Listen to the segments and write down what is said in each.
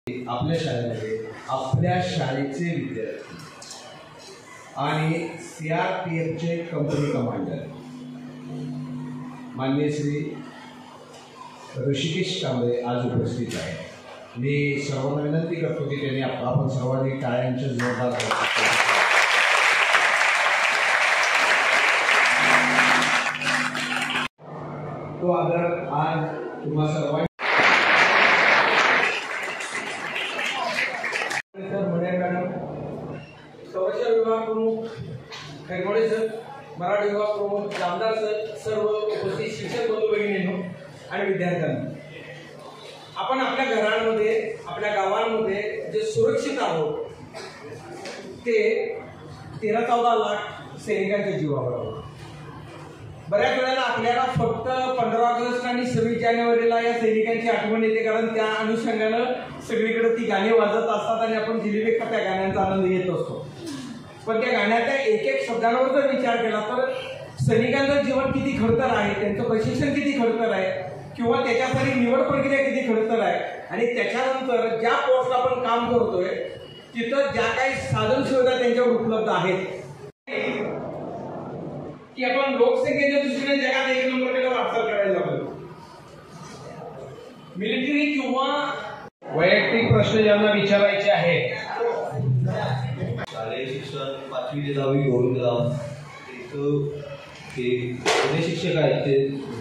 आपल्या शाळेमध्ये आपल्या शाळेचे विद्यार्थी आणि CRPFचे कंपनी कमांडर माननीय श्री ऋषिकेश कांबळे आज उपस्थित आहे। मी सर्वांना विनंती करतो की त्यांनी आपण सर्वांनी टाळ्यांच्या जोरदार तो आदर आज तुम्हा सर्वांनी संरक्षण विभाग प्रमुख खैरमोडे सर, मराठी विभाग प्रमुख जामदार सर, सर्व उपस्थित शिक्षक बंधू भगिनींनो आणि विद्यार्थ्यांनो, आपण आपल्या घरांमध्ये आपल्या गावांमध्ये जे सुरक्षित आहोत ते 13-14 लाख सैनिकांच्या जीवावर आहोत। बऱ्याच वेळेला आपल्याला फक्त 15 ऑगस्ट आणि 26 जानेवारीला या सैनिकांची आठवण येते, कारण त्या अनुषंगानं सगळीकडे ती गाणी वाजत असतात आणि आपण जिलेबी त्या गाण्यांचा आनंद घेत असतो। पण त्या गाण्याच्या एक शब्दांवर जर विचार केला तर सैनिकांचं जीवन किती खडतर आहे, त्यांचं प्रशिक्षण किती खडतर आहे, किंवा त्याच्यासाठी निवड प्रक्रिया किती खडतर आहे, आणि त्याच्यानंतर ज्या पोस्टला आपण काम करतोय तिथं ज्या काही साधन सुविधा त्यांच्यावर उपलब्ध आहेत की आपण लोकसंख्येच्या दृष्टीने जगात 1 नंबरला वाटचाल करायला लागलो। मिलिटरी किंवा वैयक्तिक प्रश्न ज्यांना विचारायचे आहेत, शालेय शिक्षण 5वी ते 10वी गोविंदराव इथं ते पुणे शिक्षक आहेत,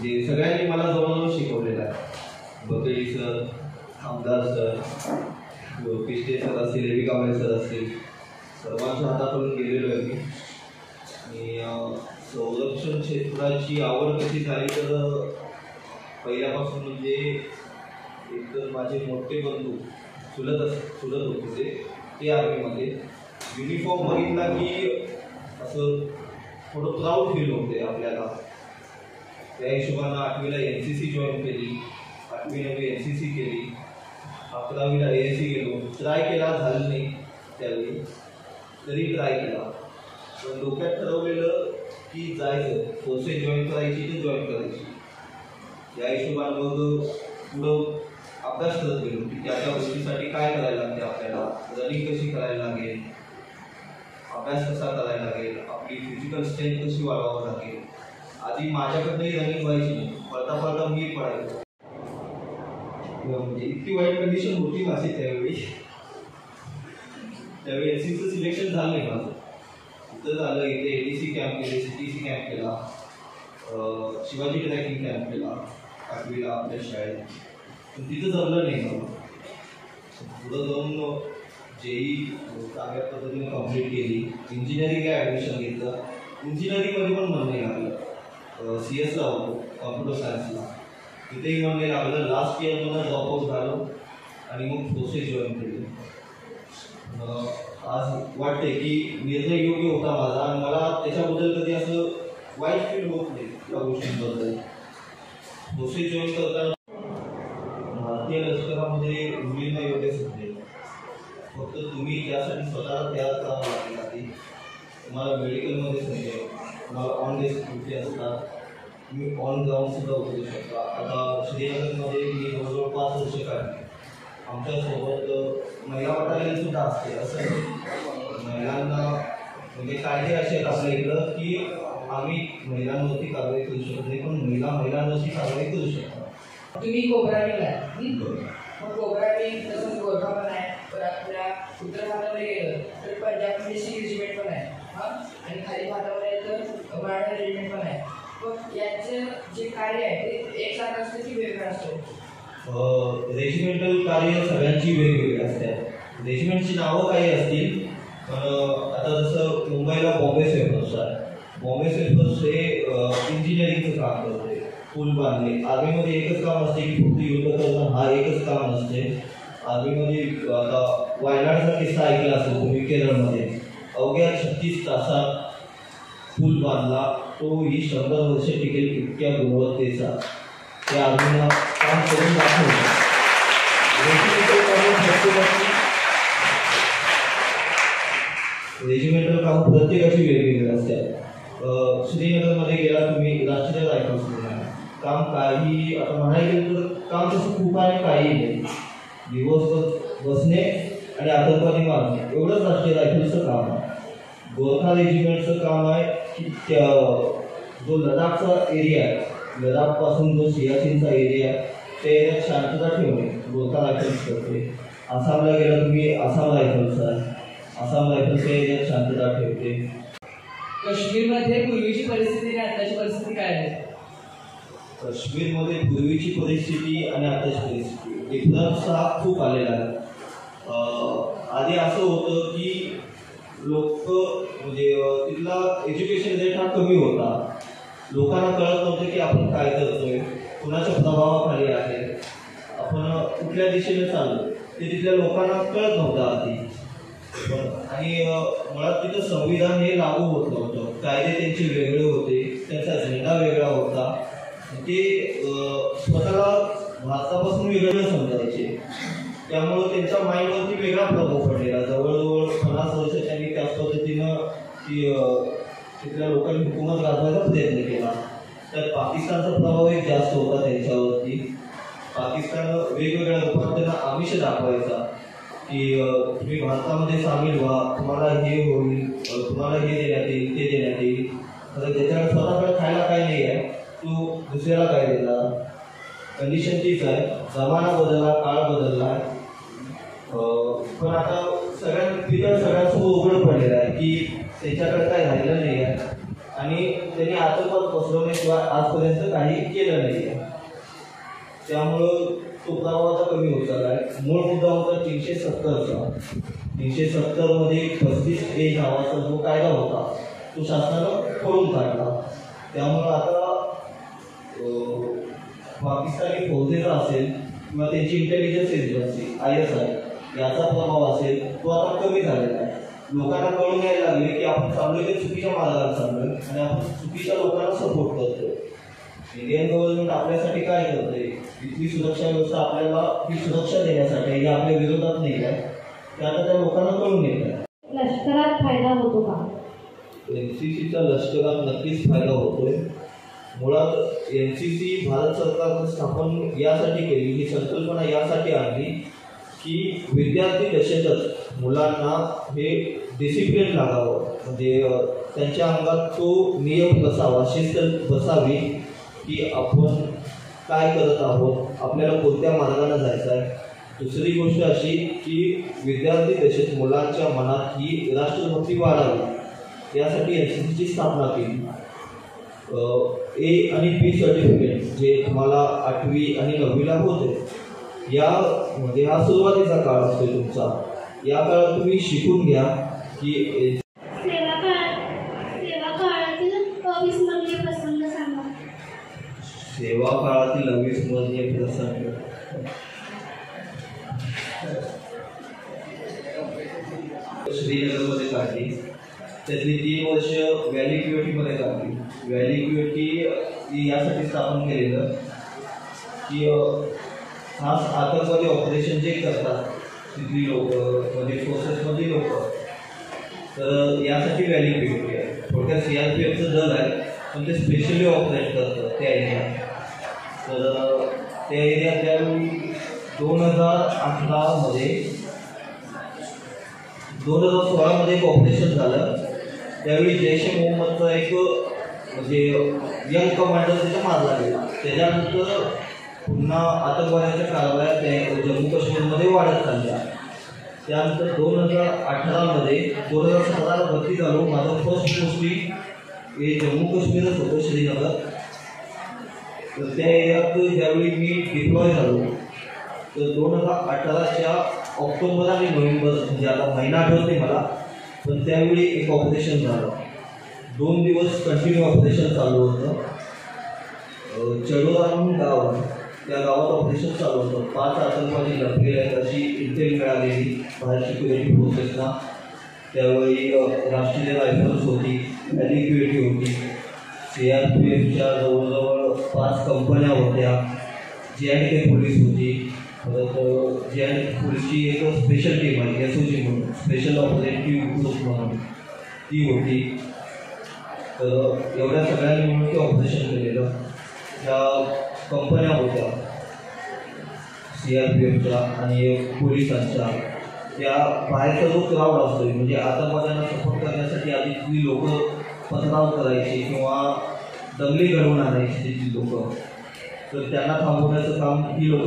ते सगळ्यांनी मला जवळजवळ शिकवलेलं आहे। बकरी सर, आमदार सर, पिस्टे सर असतील, एबी कांबळे सर असतील, सर्वांच्या हाताकडून गेलेलो आहे मी। आणि संरक्षण क्षेत्राची आवड कशी झाली तर पहिल्यापासून म्हणजे एकतर माझे मोठे बंधू चुलत होते ते आर्मीमध्ये, युनिफॉर्म बघितला की असं थोडं प्राऊड फील होते आपल्याला। त्या हिशोबानं 8वीला NCC जॉईन केली, 8वी-9वी NCC केली, 11वीला ASC गेलो, ट्राय केला, झालं नाही त्यावेळी, तरी ट्राय केला। पण डोक्यात ठरवलेलं की जायचं, फोर्सेस जॉईन करायची तर जॉईन करायची। या हिशोबानं मग पुढं अभ्यास करत गेलो की त्या गोष्टीसाठी काय करायला लागते आपल्याला, रनिंग कशी करायला लागेल, अभ्यास कसा करायला लागेल, आपली फिजिकल स्ट्रेंथ कशी वाढवावं लागेल। आधी माझ्याकडनंही रनिंग व्हायची नाही, पळता पळता मी पळायचो, म्हणजे इतकी वाईट कंडिशन होती माझी त्यावेळी NCCचं सिलेक्शन झालं नाही माझं। इथं झालं, इथे ADC कॅम्प केले, CTC कॅम्प केला, शिवाजी ट्रॅकिंग कॅम्प केला 8वीला आपल्या शाळेत, पण तिथं जमलं नाही मला। पुढं जाऊन JEE चांगल्या पद्धतीने कम्प्लीट केली, इंजिनिअरिंगला ॲडमिशन घेतलं, इंजिनिअरिंगमध्ये पण मन नाही लागलं, CS ला होतो कॉम्प्युटर सायन्सला, तिथेही मन नाही लागलं। लास्ट इयरमध्ये ड्रॉपआउट झालो आणि मग फोर्सेस जॉईन केले। आज वाटते की निर्णय योग्य होता माझा, आणि मला त्याच्याबद्दल कधी असं वाईट फील होत नाही त्या गोष्टींबद्दल। फोर्सेस जॉईन करताना भारतीय लष्करामध्ये मुलींना योग्य संधी, फक्त तुम्ही त्यासाठी स्वतःला तयार करावं लागेल। आधी तुम्हाला मेडिकलमध्ये संधी आहे, तुम्हाला ऑन डेस्क ड्युटी असतात, तुम्ही ऑन ग्राउंड सुद्धा उतरू शकता। आता श्रीनगरमध्ये मी जवळजवळ 5 वर्ष काढली, आमच्यासोबत महिला बटालियन सुद्धा असते। असं महिलांना म्हणजे कायदे असे आहेत आपल्या इकडं की आम्ही महिलांवरती कारवाई करू शकत नाही, पण महिलांवरती कारवाई करू शकतो। तुम्ही कोबरावीला मग कोबरावी तसंच गोरखा पण आहे, तर आपल्या उत्तर भारतामध्ये गेलं तर पंजाबमध्ये सी रेजिमेंट पण आहे, आणि खाली भारतामध्ये तर मराठा रेजिमेंट पण आहे। मग यांचं जे कार्य आहे ते एकसारखं असतं की वेगळं असतं? रेजिमेंटल कार्य सगळ्यांची वेगवेगळी असतात। रेजिमेंटची नावं काही असतील, पण आता जसं मुंबईला बॉम्बे सेफर्स आहे, बॉम्बे सेफर्स हे इंजिनिअरिंगचं काम करते, पूल बांधले। आर्मीमध्ये एकच काम असते की फक्त युद्ध करणं, हा एकच काम नसते। आर्मीमध्ये आता वायनाडचा किस्सा ऐकला असेल तुम्ही, केरळमध्ये अवघ्या 36 तासात पूल बांधला, तोही 100 वर्ष टिकेल इतक्या गुणवत्तेचा त्या आर्मीला काम करून दाखवलं। रेजिमेंटल काम प्रत्येकाची वेगवेगळी असतात। श्रीनगरमध्ये गेला तुम्ही, राष्ट्रीय रायफल्स काम काही आता म्हणायला गेलं तर काम तसं खूप आहे, काही नाही, दिवसभर बसणे आणि आतंकवादी मारणे एवढंच राष्ट्रीय रायफलचं काम आहे. गोरखा रेजिमेंटचं काम आहे की त्या जो लडाखचा एरिया आहे, लडाखपासून जो सियाचीनचा एरिया आहे ते एरियात शांतता ठेवणे गोरखा रायफल्स करते. आसामला गेला तुम्ही, आसाम रायफल्स आहे, आसाम रायफल्सच्या एरियात शांतता ठेवते. काश्मीरमध्ये पूर्वीची परिस्थिती आणि आताची परिस्थिती काय आहे? काश्मीरमध्ये पूर्वीची परिस्थिती आणि आताची परिस्थिती डिफरन्स हा खूप आलेला आहे. आधी असं होतं की लोक म्हणजे तिथला एज्युकेशन रेट हा कमी होता. लोकांना कळत नव्हतं की आपण काय करतोय, कुणाच्या प्रभावाखाली आहे, आपण कुठल्या दिशेने चाललो ते तिथल्या लोकांना कळत नव्हतं आधी. आणि मुळात तिथं संविधान हे लागू होत नव्हतं, कायदे त्यांचे वेगळे होते, त्यांचा झेंडा वेगळा होता. ते स्वतःला भारतापासून वेगळं समजायचे, त्यामुळं त्यांच्या माइंडवरती वेगळा प्रभाव पडलेला. जवळजवळ 50 वर्ष त्यांनी त्याच पद्धतीनं तिथल्या लोकांनी हुकूमत गाजवायचा प्रयत्न केला. त्यात पाकिस्तानचा प्रभाव एक जास्त होता त्यांच्यावरती. पाकिस्तान वेगवेगळ्या रूपात त्यांना आमिष दाखवायचा की तुम्ही भारतामध्ये सामील व्हा, तुम्हाला हे होईल, तुम्हाला हे देण्यात येईल, ते देण्यात येईल. तर त्याच्याकडे स्वतःकडे खायला काही नाही आहे, तू दुसऱ्याला काय देणार. कंडिशन तीच आहे. जमाना बदलला, काळ बदलला. पण आता सगळ्यांसमोर उघड पडलेलं आहे की त्याच्याकडे काही राहिलं नाही आहे आणि त्यांनी आतंकवाद पसरवण्याशिवाय आजपर्यंत काही केलं नाही आहे. त्यामुळं तो प्रभाव आता कमी होत चालला आहे. मूळ मुद्दा होता 370चा. 370मध्ये 35A नावाचा जो कायदा होता तो शासनानं खोडून काढला. त्यामुळं आता पाकिस्तानी फौजेचा असेल किंवा त्यांची इंटेलिजन्स एजन्सी ISI याचा प्रभाव असेल तो आता कमी झालेला आहे. लोकांना कळून यायला लागले की आपण चाललोय ते चुकीच्या मार्गाला चाललोय आणि आपण चुकीच्या लोकांना सपोर्ट करतोय. इंडियन गव्हर्नमेंट आपल्यासाठी काय करतंय, इथली सुरक्षा व्यवस्था आपल्याला ही सुरक्षा देण्यासाठी हे आपल्या विरोधात नाही आहे, ते आता त्या लोकांना कळून येत आहे. लष्करात फायदा होतो का? NCCचा लष्करात नक्कीच फायदा होतोय. मुळात NCC भारत सरकारनं स्थापन यासाठी केली, ही संकल्पना यासाठी आणली की विद्यार्थी दशेतच मुलांना हे डिसिप्लिन लागावं, म्हणजे त्यांच्या अंगात तो नियम बसावा, शिस्त बसावी की आपण काय करत आहोत, आपल्याला कोणत्या मार्गाने जायचं आहे. दुसरी गोष्ट अशी की विद्यार्थी दशेत मुलांच्या मनात ही राष्ट्रभक्ती वाढावी, यासाठी NCCची स्थापना केली. A आणि B सर्टिफिकेट जे तुम्हाला 8वी आणि 9वीला होते, म्हणजे हा सुरुवातीचा काळ असतो तुमचा. या काळात तुम्ही शिकून घ्या की सेवा काळातील अविस्मरणीय प्रसंग सांगा. सेवा काळातील अविस्मरणीय प्रसंग श्रीनगरमध्ये काढली. त्यातली 3 वर्ष व्हॅली क्युएटीमध्ये काढली. व्हॅली क्युएटी यासाठी स्थापन केलेलं की खास आतंकवादी ऑपरेशन जे करतात तिथली लोक, म्हणजे फोर्सेसमधली लोक, तर यासाठी व्हॅली क्युएटी आहे. थोडक्यात CRPFचं दल आहे, पण ते स्पेशली ऑपरेट करतात त्या एरियात. तर त्या एरियात त्यावेळी 2016मध्ये एक ऑपरेशन झालं. त्यावेळी जैश ए मोहम्मदचा एक म्हणजे यंग कमांडर तिथं मारला गेला. त्याच्यानंतर पुन्हा आतंकवाद्यांच्या कारवाया जम्मू काश्मीरमध्ये वाढत चालल्या. त्यानंतर 2018मध्ये 2017ला भरती झालो. माझं फर्स्ट पोस्टिंग हे जम्मू काश्मीरच होतं, श्रीनगर. तर त्या एरियात ज्यावेळी मी डिप्लॉय झालो तर 2018च्या ऑक्टोबर आणि नोव्हेंबर, म्हणजे आता महिना आठवते मला, पण त्यावेळी एक ऑपरेशन झालं. 2 दिवस कंटिन्यू ऑपरेशन चालू होतं. चडोरा म्हणून गाव आहे, त्या गावात ऑपरेशन चालू होतं. 5 आतंकवादी लपलेले आहेत अशी इंटेल मिळालेली बाहेर सिक्युरिटी फोर्सेसना. त्यावेळी राष्ट्रीय रायफल्स होती, व्हॅली क्युएटी होती, CRPFच्या जवळजवळ 5 कंपन्या होत्या, J&K पोलीस होती, परत J&K पोलीसची एक स्पेशल टीम आहे SOG म्हणून, स्पेशल ऑपरेटिव्ह ग्रुप म्हणून, ती होती. तर एवढ्या सगळ्यांनी मिळून ते ऑपरेशन केलेलं. त्या कंपन्या होत्या CRPFचा आणि पोलिसांच्या त्या बाहेरचा जो क्राऊड असतो म्हणजे आतंकवाद्यांना सपोर्ट करण्यासाठी आधी ती लोक पथराव करायची किंवा दंगली घडवून आणायची ती लोक, तर त्यांना थांबवण्याचं काम ही लोक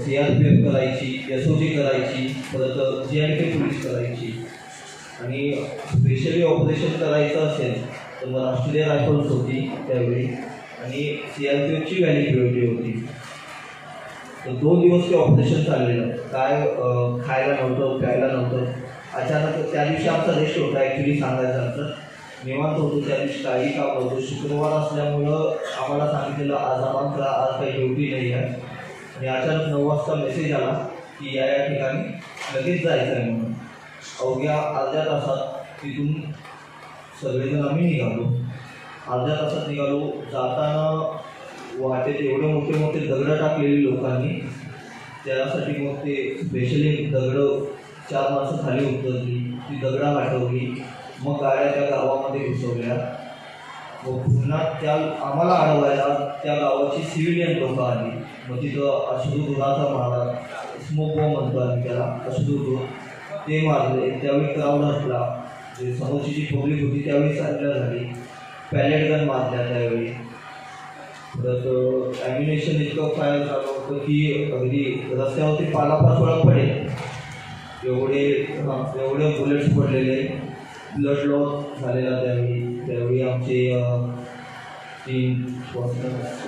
CRPF करायची, SOG करायची, परत JNK पोलीस करायची. आणि स्पेशली ऑपरेशन करायचं असेल तर मग राष्ट्रीय रायफल्स होती त्यावेळी आणि CRPFची व्हॅलिडिटी होती. तर 2 दिवस ते ऑपरेशन चाललेलं, काय खायला नव्हतं, प्यायला नव्हतं. अचानक त्या दिवशी आमचा रेस्ट होता ॲक्च्युली सांगायचं तर निवांत होतो त्या दिवशी, काही काम नव्हतं. शुक्रवार असल्यामुळं आम्हाला सांगितलेलं आज आम्हाला आज काही ड्युटी नाही आहे. आणि अचानक 9 वाजता मेसेज आला की या ठिकाणी लगेच जायचं आहे म्हणून. अवघ्या अर्ध्या तासात तिथून सगळेजण आम्ही निघालो. अर्ध्या तासात निघालो. जाताना वाटेत एवढे मोठे मोठे दगडं टाकलेली लोकांनी, त्यासाठी मग ते स्पेशली दगडं 4 माणसं खाली उतरली, ती दगडं हटवली, मग गाड्या त्या गावामध्ये घुसवल्या. मग पुन्हा त्या आम्हाला अडवायला त्या गावाची सिव्हिलियन लोकं आली. मग तिथं अश्रुधुराचा मारा, स्मोक बॉम्ब म्हणतो आम्ही त्याला, अश्रुधूर ते मारले. त्यावेळी क्राऊड असला, जे समोरची जी पब्लिक होती त्यावेळी साईडला झाली. पॅलेट गन मारल्या त्यावेळी. परत ॲम्युनेशन इतकं फायर झालं होतं की अगदी रस्त्यावरती पालापाचोळा पडेल एवढे बुलेट्स पडलेले, ब्लड लॉस झालेला त्यावेळी आमचे 3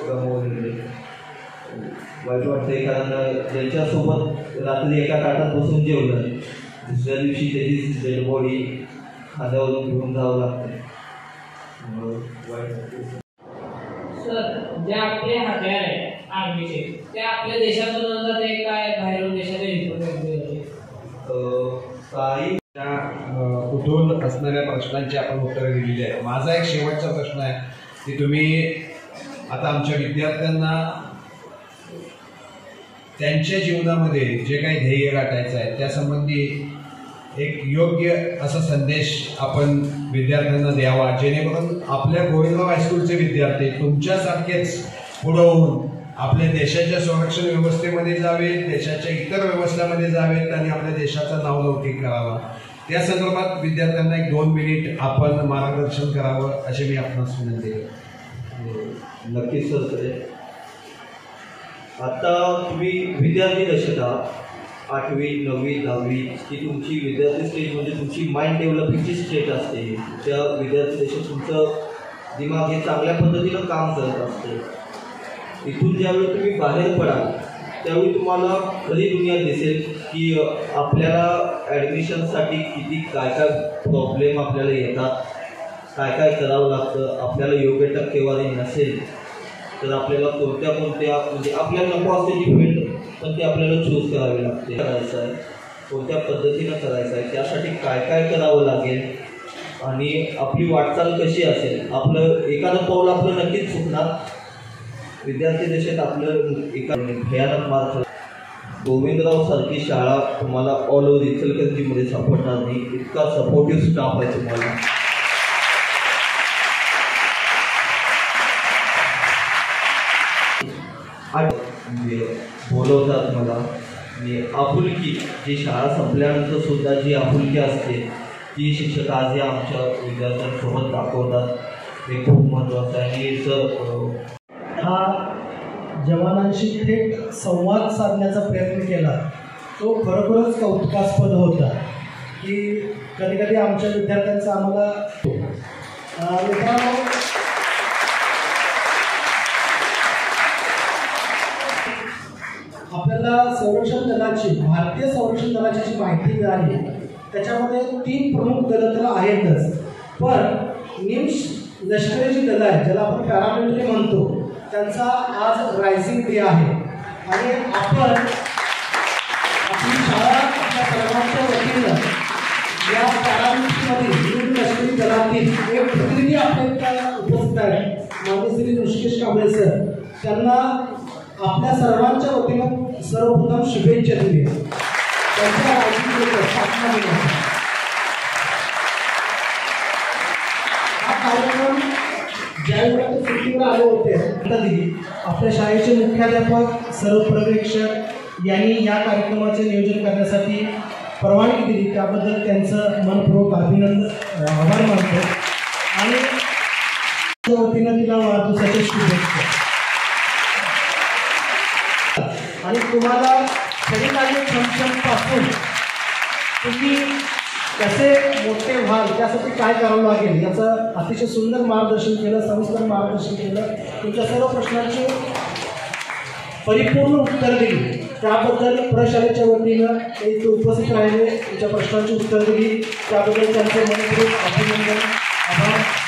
गमवलेले. वाईट वाटतंय कारण त्यांच्यासोबत रात्री एका ताटात बसून जेवलं, दुसऱ्या दिवशी त्याची डेड बॉडी खांद्यावरून घेऊन जावं लागते. वाईट वाटते. सर, जे आपले हत्यार आहे आर्मीचे ते आपल्या देशातून जाते काय बाहेरून देशाच्या काही कुठून असणाऱ्या प्रश्नांची आपण उत्तरं दिलेली आहेत. माझा एक शेवटचा प्रश्न आहे की तुम्ही आता आमच्या विद्यार्थ्यांना त्यांच्या जीवनामध्ये जे काही ध्येय गाठायचं आहे त्यासंबंधी एक योग्य असा संदेश आपण विद्यार्थ्यांना द्यावा, जेणेकरून आपल्या गोविंदराव हायस्कूलचे विद्यार्थी तुमच्यासारखेच पुढं होऊन आपल्या देशाच्या संरक्षण व्यवस्थेमध्ये जावेत, देशाच्या इतर व्यवस्थेमध्ये जावेत आणि आपल्या देशाचं नाव लौकिक करावा. त्या संदर्भात विद्यार्थ्यांना एक 2 मिनिट आपण मार्गदर्शन करावं अशी मी आपणास विनंती करतो. नक्कीच सर करेल. आता तुम्ही विद्यार्थी दशेत आहात, 8वी 9वी 10वी ही तुमची विद्यार्थी स्टेज म्हणजे तुमची माइंड डेव्हलपिंगची स्टेट असते. त्या विद्यार्थी दशेत तुमचं दिमाग हे चांगल्या पद्धतीनं काम करत असते. इथून ज्यावेळी तुम्ही बाहेर पडाल त्यावेळी तुम्हाला खरी दुनिया दिसेल की आपल्याला ॲडमिशनसाठी किती काय काय प्रॉब्लेम आपल्याला येतात, काय काय करावं लागतं. आपल्याला योग्य टक्केवारी नसेल तर आपल्याला कोणत्या म्हणजे आपल्याला नको असलेली फील्ड पण ती आपल्याला चूज करावी लागते. करायचं आहे कोणत्या पद्धतीनं करायचं आहे, त्यासाठी काय काय करावं लागेल आणि आपली वाटचाल कशी असेल. आपलं एखादं पाऊल आपलं नक्कीच चुकणार. विद्यार्थी दशेत आपलं एका भयानक मार्क गोविंदराव सारखी शाळा तुम्हाला ऑल ओव्हर इचलकरंजीमध्ये सापडणार नाही. इतका सपोर्टिव्ह स्टाफ आहे तुम्हाला. बोलवतात मला आणि आपुलकी जी शाळा संपल्यानंतर सुद्धा जी आपुलकी असते ती शिक्षक आजही आमच्या विद्यार्थ्यांसोबत दाखवतात. हे खूप महत्त्वाचं आहे. आणि सर हा जवानांशी थेट संवाद साधण्याचा प्रयत्न केला तो खरोखरच कौतुकास्पद होता की कधीकधी आमच्या विद्यार्थ्यांचा आम्हाला आपल्याला संरक्षण दलाची भारतीय संरक्षण दलाची जी माहिती मिळाली त्याच्यामध्ये 3 प्रमुख दलं तर आहेतच, पण निम्स लष्करी जी दलं आहे ज्याला आपण पॅरामिलिटरी म्हणतो त्यांचा आज रायझिंग डे आहे. आणि आपण आपली शाळा आपल्या सर्वांच्या वतीनं या पॅरामिलिटरीमधील निम्स लष्करी दलातील एक प्रतिनिधी आपल्या उपस्थित आहेत, माननीय श्री ऋषिकेश कांबळे सर. त्यांना आपल्या सर्वांच्या वतीनं सर्वप्रथम शुभेच्छा दिली. त्यांच्या स्थापना दिली. हा कार्यक्रम ज्यावेळी सुट्टीवर आले होते दिली आपल्या शाळेचे मुख्याध्यापक, सर्व पर्यवेक्षक, यांनी या कार्यक्रमाचे नियोजन करण्यासाठी परवानगी दिली त्याबद्दल त्यांचं मनपूर्वक अभिनंदन आभार मानतो आणि वतीनं तिला वाढदिवसाच्या शुभेच्छा आणि तुम्हाला खरीदारी फंक्शनपासून तुम्ही कसे मोठे व्हाल त्यासाठी काय करावं लागेल याचं अतिशय सुंदर मार्गदर्शन केलं, सविस्तर मार्गदर्शन केलं. तुमच्या सर्व प्रश्नांची परिपूर्ण उत्तर दिली त्याबद्दल प्रशालेच्या वतीनं ते इथे उपस्थित राहिले, तुमच्या प्रश्नांची उत्तर दिली त्याबद्दल त्यांचे मनपूर्वक अभिनंदन, आभार.